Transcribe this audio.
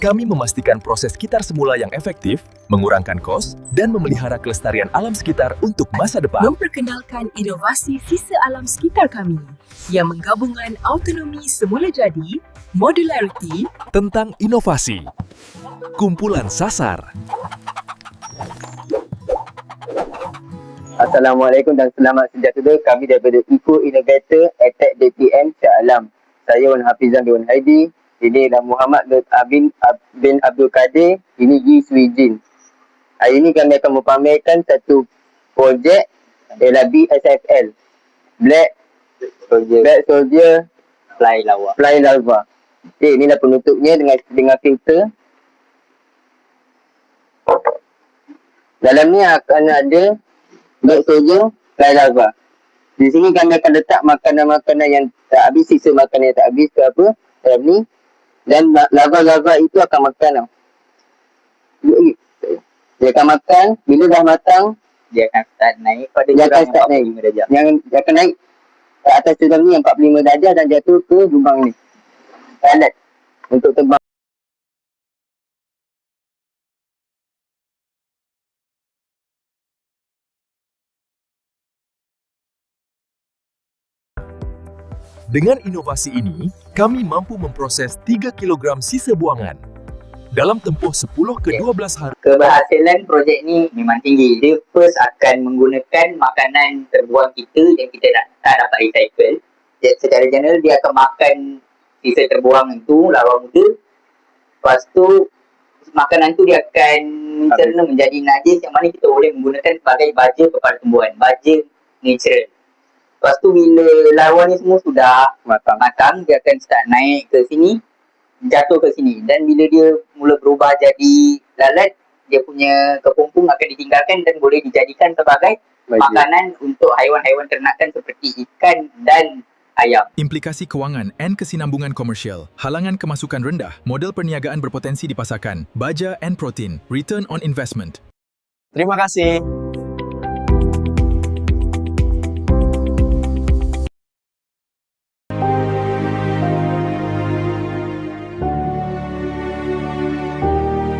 Kami memastikan proses sekitar semula yang efektif, mengurangkan kos, dan memelihara kelestarian alam sekitar untuk masa depan. Memperkenalkan inovasi sisa alam sekitar kami yang menggabungkan autonomi semula jadi, modularity, Tentang inovasi. Kumpulan Sasar. Assalamualaikum dan selamat sejahtera. Kami daripada Eco Innovator Attack DPM Shah Alam. Saya Wan Hafizan bin Haidi. Ini adalah Muhammad bin Abdul Kadir. Ini Yi Swijin. Hari ini kami akan memamerkan satu projek ialah BSFL. Black Soldier Fly Larva. Okey, inilah penutupnya dengan filter. Dalam ni akan ada Black Soldier Fly Larva. Di sini kami akan letak makanan-makanan yang tak habis, sisa makanan yang tak habis ke apa dalam ni. Dan larva-larva itu akan makan tau. Dia akan makan, bila dah matang, dia akan start naik pada dia akan start 45 naik. darjah. Yang dia akan naik ke atas tulang ni yang 45 darjah dan jatuh ke lubang ni. Alat untuk terbang. Dengan inovasi ini, kami mampu memproses 3 kg sisa buangan dalam tempoh 10 ke 12 hari. Keberhasilan projek ni memang tinggi. Dia first akan menggunakan makanan terbuang kita yang kita tak dapat recycle. Secara general dia akan makan sisa terbuang itu, larva muda. Lepas tu makanan tu dia akan mencerna menjadi najis yang mana kita boleh menggunakan sebagai baja kepada tumbuhan, baja natural. Lepas tu bila larva ni semua sudah matang, dia akan start naik ke sini, jatuh ke sini. Dan bila dia mula berubah jadi lalat, dia punya kepompong akan ditinggalkan dan boleh dijadikan sebagai makanan untuk haiwan-haiwan ternakan seperti ikan dan ayam. Implikasi kewangan and kesinambungan komersial, halangan kemasukan rendah, model perniagaan berpotensi dipasarkan, baja and protein, return on investment. Terima kasih.